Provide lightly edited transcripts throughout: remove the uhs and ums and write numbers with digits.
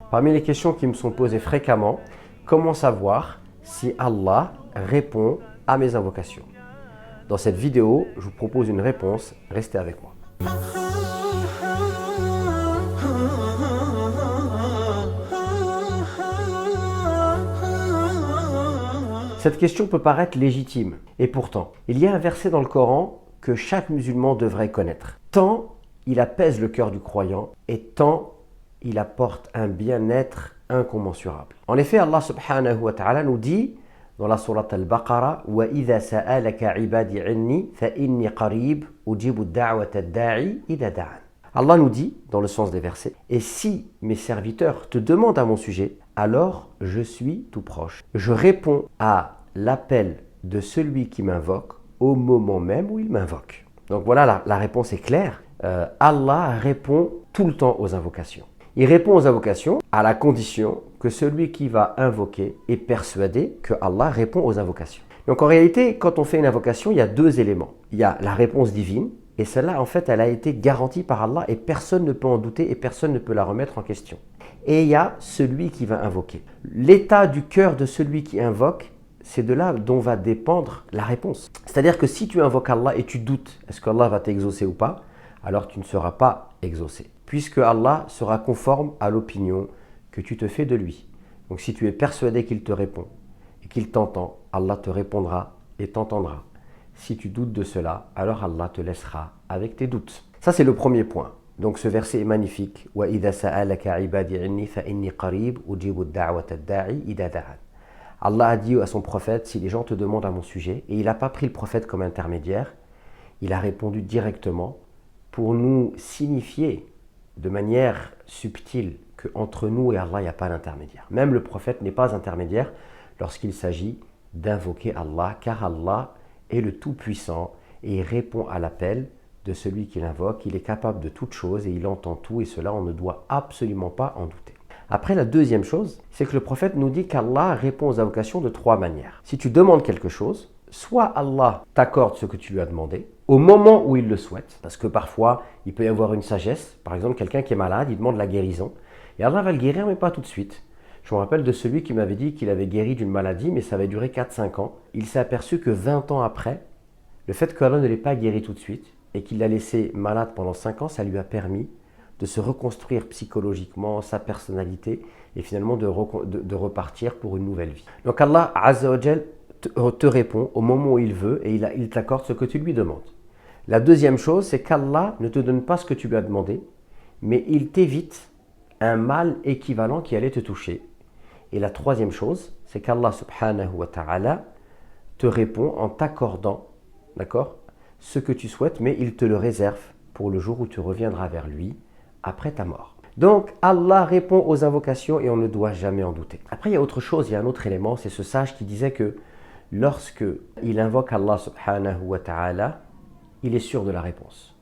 Parmi les questions qui me sont posées fréquemment, comment savoir si Allah répond à mes invocations? Dans cette vidéo, je vous propose une réponse, restez avec moi. Cette question peut paraître légitime, et pourtant, il y a un verset dans le Coran que chaque musulman devrait connaître. Tant il apaise le cœur du croyant, et tant il apporte un bien-être incommensurable. En effet, Allah subhanahu wa ta'ala nous dit dans la sourate Al-Baqarah « وَإِذَا سَأَلَكَ عِبَادِي عِنِّي فَإِنِّي قَرِيبٌ أُجِيبُ الدَّعْوَةَ الدَّاعِي إِذَا دَعَانِ » Allah nous dit, dans le sens des versets, « Et si mes serviteurs te demandent à mon sujet, alors je suis tout proche. Je réponds à l'appel de celui qui m'invoque au moment même où il m'invoque. » Donc voilà, la réponse est claire. Allah répond tout le temps aux invocations. Il répond aux invocations à la condition que celui qui va invoquer est persuadé que Allah répond aux invocations. Donc en réalité, quand on fait une invocation, il y a deux éléments. Il y a la réponse divine, et celle-là, en fait, elle a été garantie par Allah et personne ne peut en douter et personne ne peut la remettre en question. Et il y a celui qui va invoquer. L'état du cœur de celui qui invoque, c'est de là dont va dépendre la réponse. C'est-à-dire que si tu invoques Allah et tu doutes, est-ce qu'Allah va t'exaucer ou pas, alors tu ne seras pas exaucé, puisque Allah sera conforme à l'opinion que tu te fais de lui. Donc si tu es persuadé qu'il te répond et qu'il t'entend, Allah te répondra et t'entendra. Si tu doutes de cela, alors Allah te laissera avec tes doutes. Ça, c'est le premier point. Donc ce verset est magnifique. وَإِذَا سَأَلَكَ عِبَادِي عِنِّي فَإِنِّي قَرِيبٌ أُجِيبُ الدَّعْوَةَ الدَّاعِي إِذَا دَعَانِ. Allah a dit à son prophète, si les gens te demandent à mon sujet, et il n'a pas pris le prophète comme intermédiaire, il a répondu directement pour nous signifier de manière subtile qu'entre nous et Allah, il n'y a pas d'intermédiaire. Même le prophète n'est pas intermédiaire lorsqu'il s'agit d'invoquer Allah, car Allah est le Tout-Puissant et il répond à l'appel de celui qui l'invoque. Il est capable de toutes choses et il entend tout, et cela, on ne doit absolument pas en douter. Après, la deuxième chose, c'est que le prophète nous dit qu'Allah répond aux invocations de trois manières. Si tu demandes quelque chose, soit Allah t'accorde ce que tu lui as demandé au moment où il le souhaite, parce que parfois, il peut y avoir une sagesse. Par exemple, quelqu'un qui est malade, il demande la guérison, et Allah va le guérir, mais pas tout de suite. Je me rappelle de celui qui m'avait dit qu'il avait guéri d'une maladie, mais ça avait duré 4-5 ans. Il s'est aperçu que 20 ans après, le fait qu'Allah ne l'ait pas guéri tout de suite, et qu'il l'a laissé malade pendant 5 ans, ça lui a permis de se reconstruire psychologiquement, sa personnalité, et finalement de repartir pour une nouvelle vie. Donc Allah Azza wa Jal te répond au moment où il veut, et il t'accorde ce que tu lui demandes. La deuxième chose, c'est qu'Allah ne te donne pas ce que tu lui as demandé, mais il t'évite un mal équivalent qui allait te toucher. Et la troisième chose, c'est qu'Allah subhanahu wa ta'ala te répond en t'accordant, d'accord, ce que tu souhaites, mais il te le réserve pour le jour où tu reviendras vers lui après ta mort. Donc Allah répond aux invocations et on ne doit jamais en douter. Après, il y a autre chose, il y a un autre élément, c'est ce sage qui disait que lorsque il invoque Allah subhanahu wa ta'ala, il est sûr de la réponse.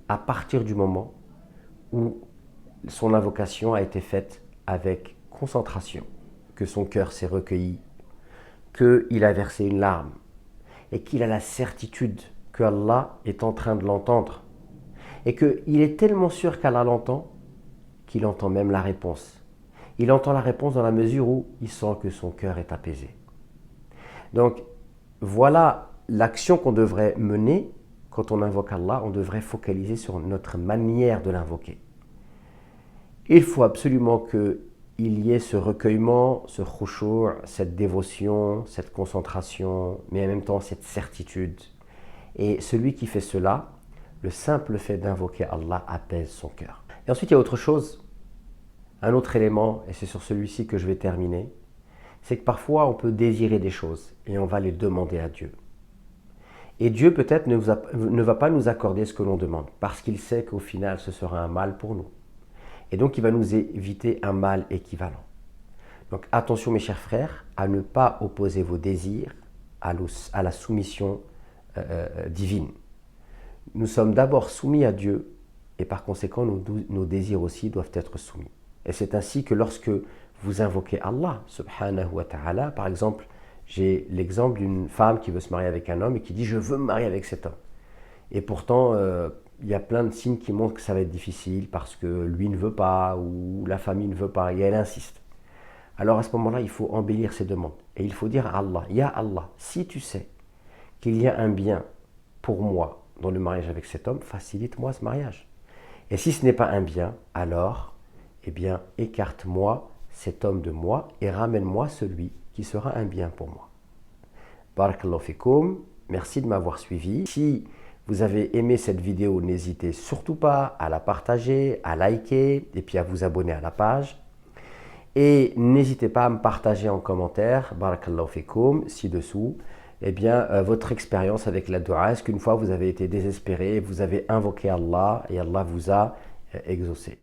À partir du moment où son invocation a été faite avec concentration, que son cœur s'est recueilli, qu'il a versé une larme et qu'il a la certitude que Allah est en train de l'entendre et qu'il est tellement sûr qu'Allah l'entend qu'il entend même la réponse. Il entend la réponse dans la mesure où il sent que son cœur est apaisé. Donc voilà l'action qu'on devrait mener quand on invoque Allah. On devrait focaliser sur notre manière de l'invoquer. Il faut absolument qu'il y ait ce recueillement, ce khushu', cette dévotion, cette concentration, mais en même temps cette certitude. Et celui qui fait cela, le simple fait d'invoquer Allah apaise son cœur. Et ensuite, il y a autre chose, un autre élément, et c'est sur celui-ci que je vais terminer, c'est que parfois on peut désirer des choses et on va les demander à Dieu. Et Dieu peut-être ne va pas nous accorder ce que l'on demande, parce qu'il sait qu'au final ce sera un mal pour nous. Et donc il va nous éviter un mal équivalent. Donc attention mes chers frères, à ne pas opposer vos désirs à la soumission divine. Nous sommes d'abord soumis à Dieu et par conséquent nos désirs aussi doivent être soumis. Et c'est ainsi que lorsque vous invoquez Allah subhanahu wa ta'ala, par exemple, j'ai l'exemple d'une femme qui veut se marier avec un homme et qui dit « je veux me marier avec cet homme ». Et pourtant, il y a plein de signes qui montrent que ça va être difficile parce que lui ne veut pas ou la famille ne veut pas et elle insiste. Alors à ce moment-là, il faut embellir ses demandes. Et il faut dire à Allah, Ya Allah, si tu sais qu'il y a un bien pour moi dans le mariage avec cet homme, facilite-moi ce mariage. Et si ce n'est pas un bien, alors, eh bien, écarte-moi cet homme de moi et ramène-moi celui qui sera un bien pour moi. Barakallahu fikoum, merci de m'avoir suivi. Si vous avez aimé cette vidéo, n'hésitez surtout pas à la partager, à liker et puis à vous abonner à la page. Et n'hésitez pas à me partager en commentaire, barakallahu fikoum, ci-dessous, eh bien, votre expérience avec la dua. Est-ce qu'une fois vous avez été désespéré, vous avez invoqué Allah et Allah vous a exaucé?